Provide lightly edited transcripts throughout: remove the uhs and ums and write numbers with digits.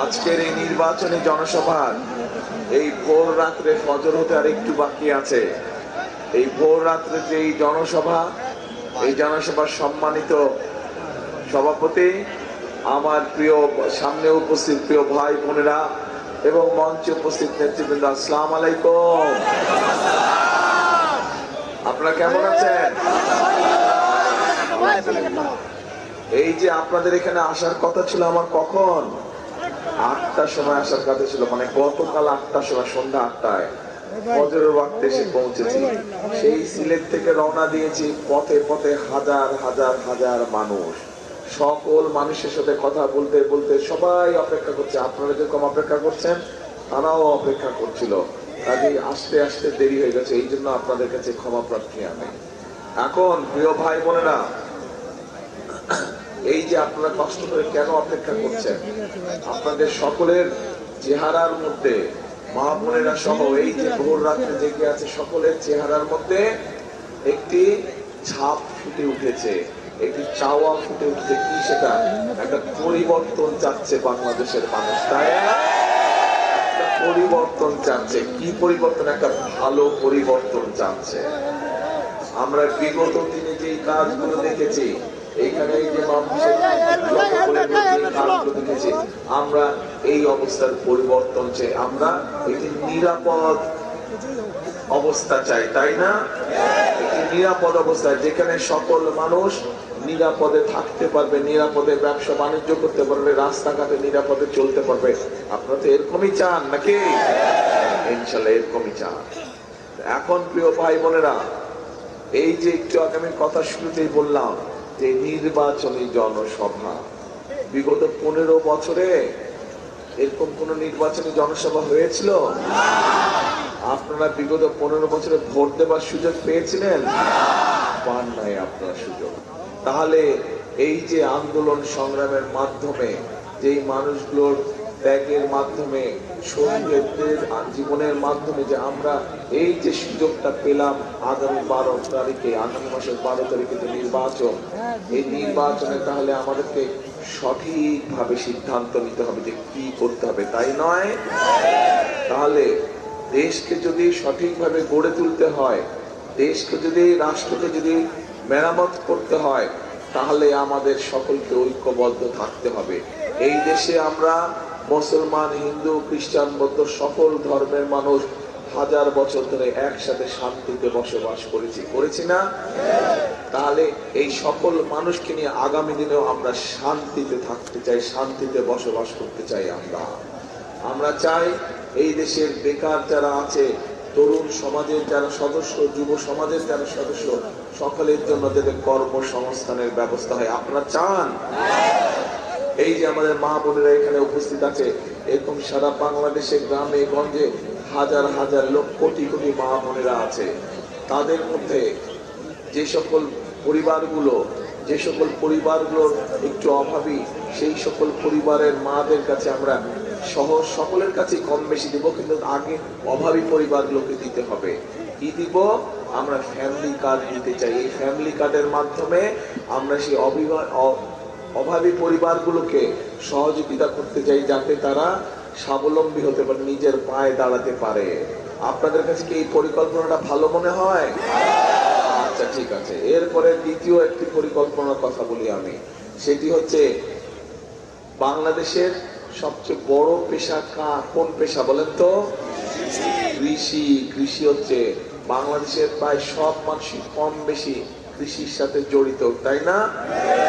আজকের এই নির্বাচনী জনসভার এই ভোর রাত্রে ফজর হতে আর একটু বাকি আছে। এই ভোর রাত্রে যে এই জনসভার সম্মানিত সভাপতি, আমার প্রিয় সামনে উপস্থিত প্রিয় ভাই বোনেরা এবং মঞ্চে উপস্থিত নেতৃবৃন্দ, আসসালামু আলাইকুম। আপনারা কেমন আছেন? এই যে আপনাদের এখানে আসার কথা ছিল আমার কখন 8টার সময় আসার কথা ছিল, মানে গতকাল 8টার সময়, সন্ধ্যা 8টায় ফজরের ওয়াক্তে এসে পৌঁছেছি। সেই সিলেট থেকে রওনা দিয়েছি, পথে পথে হাজার হাজার হাজার মানুষ, সকল মানুষের সাথে কথা বলতে বলতে সবাই অপেক্ষা করছে। আপনারা যেরকম অপেক্ষা করছেন তারাও অপেক্ষা করছিল, কাজেই আস্তে আস্তে দেরি হয়ে গেছে। এই জন্য আপনাদের কাছে ক্ষমা প্রার্থী আমি। এখন প্রিয় ভাই বোনেরা, এই যে আপনারা কষ্ট করে কেন অপেক্ষা করছেন, আপনাদের সকলের চেহারার মধ্যে, মা বোনেরা সহ এই যে ভোর রাত্রে জেগে আছে সকলের চেহারার মধ্যে একটি ছাপ ফুটে উঠেছে, একটি চাওয়া ফুটে উঠেছে। কি সেটা? একটা পরিবর্তন চাচ্ছে বাংলাদেশের মানুষ, তাই একটা পরিবর্তন চাচ্ছে। কি পরিবর্তন? একটা ভালো পরিবর্তন চাচ্ছে। আমরা বিগত দিনে যে কাজগুলো দেখেছি, এখানে এই যে দেখেছি, আমরা এই অবস্থার পরিবর্তন চাই। আমরা একটি নিরাপদ অবস্থা চাই, তাই না? একটি নিরাপদ অবস্থা যেখানে সকল মানুষ নিরাপদে থাকতে পারবে, নিরাপদে ব্যবসা বাণিজ্য করতে পারবে, রাস্তাঘাটে নিরাপদে চলতে পারবে। আপনারা তো এরকমই চান নাকি? ইনশাল্লাহ এরকমই চান। এখন প্রিয় ভাই বোনেরা, এই যে একটু আগে আমি কথা শুরুতেই বললাম যে নির্বাচনী জনসভা, বিগত 15 বছরে এরকম কোন নির্বাচনী জনসভা হয়েছিল? আপনারা বিগত 15 বছরে ভোট দেবার সুযোগ পেয়েছিলেন? পান নাই আপনারা সুযোগ। তাহলে এই যে আন্দোলন সংগ্রামের মাধ্যমে, যেই মানুষগুলোর ত্যাগের মাধ্যমে, শহীদদের জীবনের মাধ্যমে যে আমরা এই যে সুযোগটা পেলাম, আগামী 12 তারিখে, আগামী মাসের 12 তারিখে যে নির্বাচন, এই নির্বাচনে তাহলে আমাদেরকে সঠিকভাবে সিদ্ধান্ত নিতে হবে যে কি করতে হবে, তাই নয়? তাহলে দেশকে যদি সঠিকভাবে গড়ে তুলতে হয়, দেশকে যদি, রাষ্ট্রকে যদি মেরামত করতে হয়, তাহলে আমাদের সকলকে ঐক্যবদ্ধ থাকতে হবে। এই দেশে আমরা মুসলমান, হিন্দু, খ্রিস্টান, বৌদ্ধ সকল ধর্মের মানুষ হাজার বছর ধরে একসাথে শান্তিতে বসবাস করেছি না? তাহলে এই সকল মানুষকে নিয়ে আগামী দিনেও আমরা শান্তিতে থাকতে চাই, শান্তিতে বসবাস করতে চাই। আমরা চাই এই দেশের বেকার যারা আছে, তরুণ সমাজের যারা সদস্য, যুব সমাজের যারা সদস্য, সকলের জন্য যাতে কর্মসংস্থানের ব্যবস্থা হয়। আপনারা চান? এই যে আমাদের মা বোনেরা এখানে উপস্থিত আছে, এরকম সারা বাংলাদেশে গ্রামে গঞ্জে হাজার হাজার লোক, কোটি কোটি মা বোনেরা আছে। তাদের মধ্যে যে সকল পরিবারগুলোর একটু অভাবী, সেই সকল পরিবারের মাদের কাছে আমরা সকলের কাছে কম বেশি দিব, কিন্তু আগে অভাবী পরিবারগুলোকে দিতে হবে। কি দিব? আমরা ফ্যামিলি কার্ড দিতে চাই। এই ফ্যামিলি কার্ডের মাধ্যমে আমরা সেই অভাবী পরিবারগুলোকে সহযোগিতা করতে চাই, যাতে তারা স্বাবলম্বী হতে পারে, নিজের পায়ে দাঁড়াতে পারে। আপনাদের কাছে কি এই পরিকল্পনাটা ভালো মনে হয়? আচ্ছা, ঠিক আছে। এরপরে দ্বিতীয় একটি পরিকল্পনার কথা বলি আমি। সেটি হচ্ছে, বাংলাদেশের সবচেয়ে বড় পেশা কোন পেশা বলেন তো? কৃষি। কৃষি হচ্ছে বাংলাদেশের প্রায় সব মানুষই কম বেশি কৃষির সাথে জড়িত, তাই না?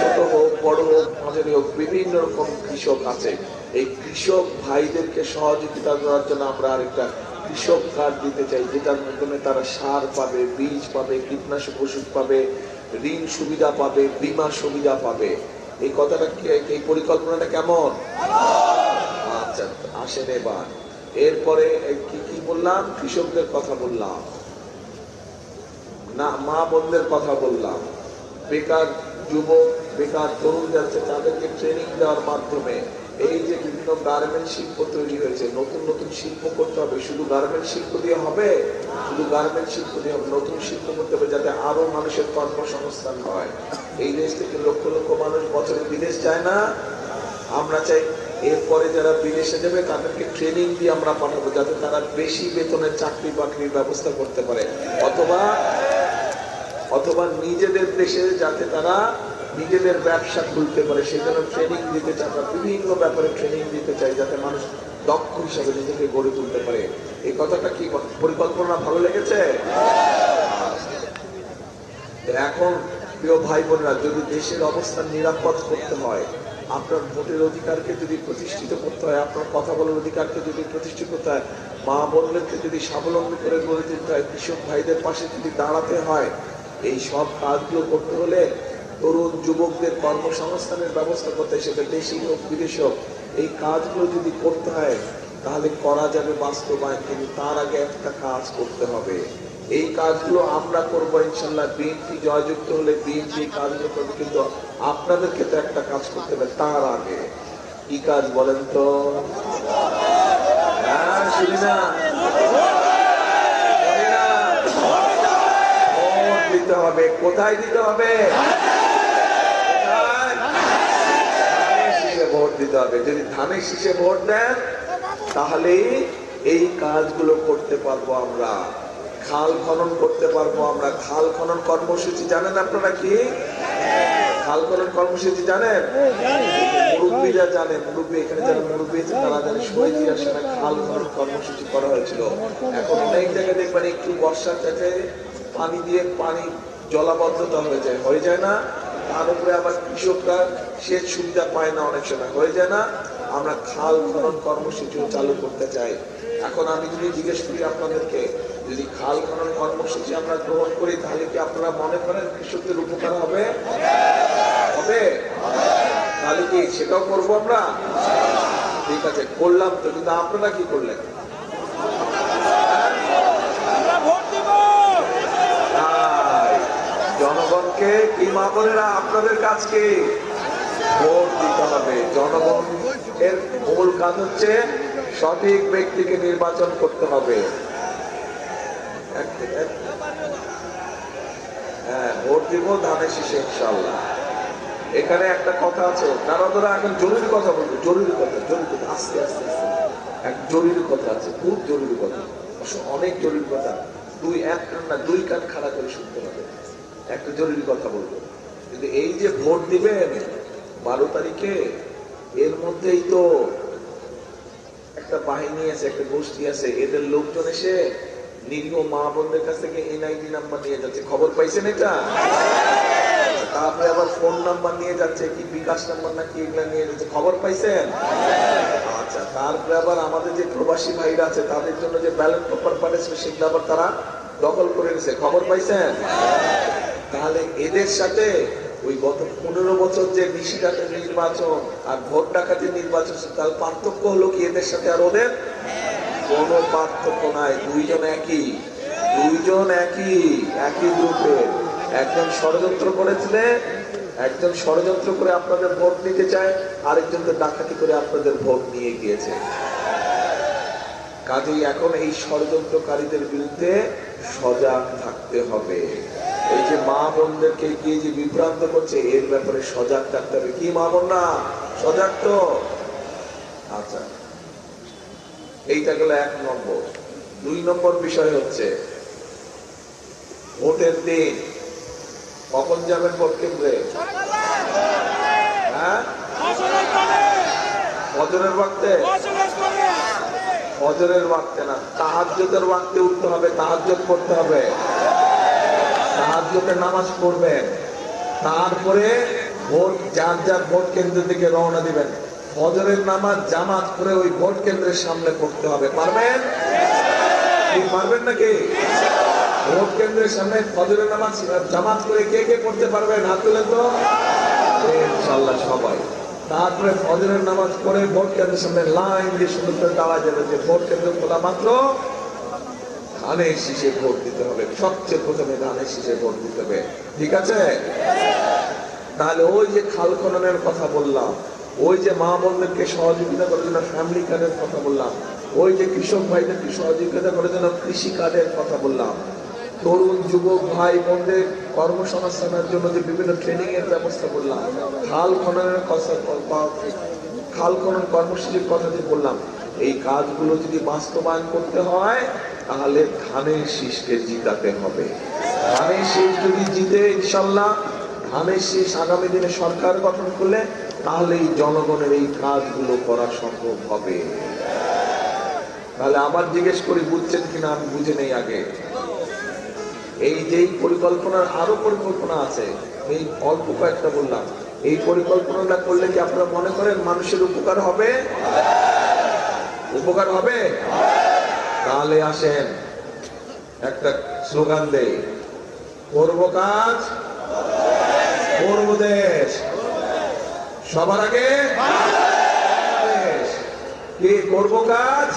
ছোট হোক, বড় হোক, মাঝারি হোক, বিভিন্ন রকম কৃষক আছে। এই কৃষক ভাইদেরকে সহযোগিতা করার জন্য আমরা আরেকটা কৃষক কার্ড দিতে চাই, যেটার মাধ্যমে তারা সার পাবে, বীজ পাবে, কীটনাশক ওষুধ পাবে, ঋণ সুবিধা পাবে, বীমা সুবিধা পাবে। এই কথাটা, এই পরিকল্পনাটা কেমন? আচ্ছা, আসেন এবার। এরপরে কি বললাম? কৃষকদের কথা বললাম না, মা বোনদের কথা বললাম, বেকার যুবক, বেকার তরুণ যাচ্ছে, তাদেরকে ট্রেনিং দেওয়ার মাধ্যমে এই যে বিভিন্ন গার্মেন্ট শিল্প তৈরি হয়েছে, নতুন নতুন শিল্প করতে হবে। শুধু গার্মেন্ট শিল্প দিয়ে হবে? শুধু গার্মেন্ট শিল্প দিয়ে হবে? নতুন শিল্প করতে হবে, যাতে আরো মানুষের কর্মসংস্থান হয়। এই দেশ থেকে লক্ষ লক্ষ মানুষ বছরে বিদেশ যায় না? আমরা চাই এরপরে যারা বিদেশে যাবে তাদেরকে ট্রেনিং দিয়ে আমরা পাঠাবো, যাতে তারা বেশি বেতনের চাকরি বাকরির ব্যবস্থা করতে পারে, অথবা অথবা নিজেদের দেশে যাতে তারা নিজেদের ব্যবসা খুলতে পারে, সেজন্য ট্রেনিং দিতে চাই। আমরা বিভিন্ন ব্যাপারে ট্রেনিং দিতে চাই, যাতে মানুষ দক্ষ হিসাবে নিজেকে গড়ে তুলতে পারে। এই কথাটা কি পরিকল্পনা ভালো লেগেছে? এখন প্রিয় ভাই বোনেরা, যদি দেশের অবস্থা নিরাপদ করতে হয়, আপনার ভোটের অধিকারকে যদি প্রতিষ্ঠিত করতে হয়, আপনার কথা বলার অধিকারকে যদি প্রতিষ্ঠিত করতে হয়, মা বোনদেরকে যদি স্বাবলম্বী করে গড়ে তুলতে হয়, কৃষক ভাইদের পাশে যদি দাঁড়াতে হয়, এই সব কাজগুলো করতে হলে তরুণ যুবকদের কর্মসংস্থানের ব্যবস্থা করতে হয়, সেটা দেশি হোক বিদেশি হোক, এই কাজগুলো যদি করতে হয় তাহলে করা যাবে বাস্তবায়ন। কিন্তু তার আগে একটা কাজ করতে হবে, এই কাজগুলো আমরা করবো ইনশাল্লাহ। বিএনপি জয়যুক্ত হলে বিএনপি কাজগুলো করবে, কিন্তু আপনাদেরকে তো একটা কাজ করতে হবে। তার আগে কি কাজ বলেন তো? হ্যাঁ, শুনি না, ভোট দিতে হবে। কোথায় দিতে হবে? ভোট দিতে হবে। যদি ধানের শীষে ভোট দেন তাহলে এই কাজগুলো করতে পারবো আমরা, খাল খনন করতে পারবো আমরা। খাল খনন কর্মসূচি জানেন আপনারা? কি খাল খনন কর্মসূচি জানেন? মুরব্বীরা জানে, মুরব্বী এখানে যারা মুরব্বী আছে তারা জানে, শহীদ জিয়ার সময় খাল খনন কর্মসূচি করা হয়েছিল। এখন অনেক জায়গায় দেখবেন একটু বর্ষার কাছে পানি দিয়ে পানি জলাবদ্ধতা হয়ে যায় না? তার উপরে আবার কৃষকরা সেচ সুবিধা পায় না, অনেক সময় হয়ে যায় না? আমরা খাল খনন কর্মসূচিও চালু করতে চাই। এখন আমি যদি জিজ্ঞেস করি আপনাদেরকে, যদি খাল খনন কর্মসূচি আমরা গ্রহণ করি তাহলে কি আপনারা মনে করেন কৃষকদের উপকার হবে? হবে? তাহলে কি সেটাও করবো আমরা? ঠিক আছে, করলাম তো, কিন্তু আপনারা কি করলেন? জনগণকে কি, মা বোনেরা, আপনাদের কাজ কি? ভোট দিতে হবে। জনগণের মূল কাজ হচ্ছে সঠিক ব্যক্তিকে নির্বাচন করতে হবে। হ্যাঁ, ভোট দিব ধানের শীষে ইনশাআল্লাহ। এখানে একটা কথা আছে, তারা এখন জরুরি কথা বলবে, জরুরি কথা, আস্তে আস্তে আস্তে, এক জরুরি কথা আছে, খুব জরুরি কথা, অনেক জরুরি কথা। দুই কান খাড়া করে শুনতে হবে। একটা জরুরি কথা বলবো, কিন্তু এই যে ভোট দিবেন 12 তারিখে, এর মধ্যেই তো একটা বাহিনী আছে, একটা গোষ্ঠী আছে, এদের লোকজন এসে নিরীহ মা বোনদের কাছ থেকে এনআইডি নাম্বার নিয়ে যাচ্ছে। খবর পাইছেন এটা? তারপরে আবার ফোন নাম্বার নিয়ে যাচ্ছে, কি বিকাশ নাম্বার নাকি এগুলা নিয়ে যাচ্ছে। খবর পাইছেন? আচ্ছা, তারপরে আবার আমাদের যে প্রবাসী ভাইরা আছে তাদের জন্য যে ব্যালট পেপার পাঠিয়েছে সেগুলো আবার তারা দখল করে নিছে। খবর পাইছেন? তাহলে এদের সাথে ওই গত 15 বছর যে নিশিরাতের নির্বাচন আর ভোট ডাকাতির নির্বাচন, তার পার্থক্য হলো কি এদের সাথে আর ওদের? কোনো পার্থক্য নাই। দুইজন একই গ্রুপের। একজন ষড়যন্ত্র করে আপনাদের ভোট নিতে চায়, আরেকজনকে ডাকাতি করে আপনাদের ভোট নিয়ে গিয়েছে। কাজেই এখন এই ষড়যন্ত্রকারীদের বিরুদ্ধে সজাগ থাকতে হবে। এই যে মা বোনদেরকে গিয়ে যে বিভ্রান্ত করছে, এর ব্যাপারে সজাগ থাকতে হবে। কি মা বোন না সজাগ তো? আচ্ছা, এইটা গেল 1 নম্বর। 2 নম্বর বিষয় হচ্ছে ভোটের দিন কখন যাবেন ভোট কেন্দ্রে? হ্যাঁ, ফজরের ওয়াক্তে? ফজরের ওয়াক্তে না, তাহাজ্জুদের ওয়াক্তে উঠতে হবে, তাহাজ্জুদ পড়তে হবে, তাহাজ্জুদের নামাজ পড়বেন, তারপরে ভোট যার ভোট কেন্দ্রের দিকে রওনা দিবেন। ফজরের নামাজ জামাত করে ওই ভোট কেন্দ্রের সামনে পড়তে হবে। পারবেন? পারবেন নাকি? ভোট কেন্দ্রের সামনে ফজরের নামাজ জামাত করে কে কে পড়তে পারবেন? হাত তুলে তো ইনশাআল্লাহ সবাই। তারপরে ফজরের নামাজ পড়ে ভোট কেন্দ্রের সামনে লাইন দিয়ে সুন্দর করে দাঁড়া যাবে, যে ভোট কেন্দ্র খোলা মাত্র ধানের শীষে ভোট দিতে হবে। সবচেয়ে প্রথমে ধানের শীষে ভোট দিতে হবে। ঠিক আছে? তাহলে ওই যে খাল খননের কথা বললাম, ওই যে মা বোনদেরকে সহযোগিতা করার জন্য ফ্যামিলি কার্ডের কথা বললাম, ওই যে কৃষক ভাইদেরকে সহযোগিতা করার জন্য কৃষি কার্ডের কথা বললাম, তরুণ যুবক ভাই বোনদের কর্মসংস্থানের জন্য যে বিভিন্ন ট্রেনিং এর ব্যবস্থা করলাম, খাল খননের কথা খাল খনন কর্মসূচির কথা যে বললাম, এই কাজগুলো যদি বাস্তবায়ন করতে হয় তাহলে ধানের শীষকে জিতাতে হবে। ধানের শীষ যদি জিতে ইনশাল্লাহ, ধানের শীষ আগামী দিনে সরকার গঠন করলে তাহলে এই জনগণের এই কাজগুলো করা সম্ভব হবে। তাহলে আবার জিজ্ঞেস করি, বুঝছেন কিনা? আমি বুঝে নেই আগে। এই যে পরিকল্পনার আরো পরিকল্পনা আছে, এই অল্প কয়েকটা বললাম, এই পরিকল্পনাটা করলে কি আপনারা মনে করেন মানুষের উপকার হবে? উপকার হবে? তাহলে আসেন একটা স্লোগান দেই, করব কাজ করব দেশ, সবার আগে বাংলাদেশ। কি করব কাজ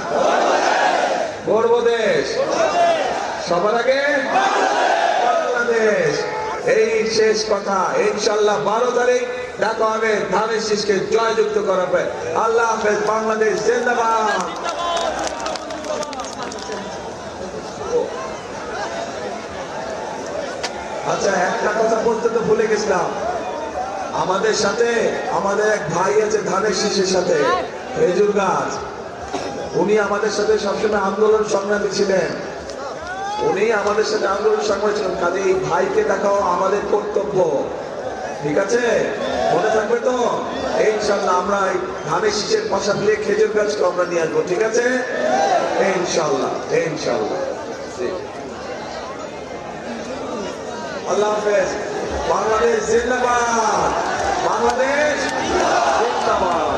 করব দেশ, সবার আগে বাংলাদেশ। এই শেষ কথা। ইনশাল্লাহ 12 তারিখ দেখা হবে ধানের শীষকে জয়যুক্ত করাবে। আল্লাহ হাফেজ। বাংলাদেশ জিন্দাবাদ। আচ্ছা, একটা কথা বলতে তো ভুলে গেছিলাম। আমাদের সাথে আমাদের এক ভাই আছে ধানের শীষের সাথে, খেজুর গাছ। উনি আমাদের সাথে সবসময় আন্দোলন সংগ্রামী ছিলেন। উনি আমাদের সাথে আন্দোলন সংগ্রামী ছিলেন। কাজে এই ভাইকে দেখাও আমাদের কর্তব্য। ঠিক আছে? মনে থাকবে তো? ইনশাল্লাহ আমরা ধানের শীষের পাশা দিয়ে খেজুর গাছকে আমরা নিয়ে আসবো। ঠিক আছে? ইনশাল্লাহ ইনশাল্লাহ। আল্লাহ হাফেজ। বাংলাদেশ জিন্দাবাদ। বাংলাদেশ জিন্দাবাদ।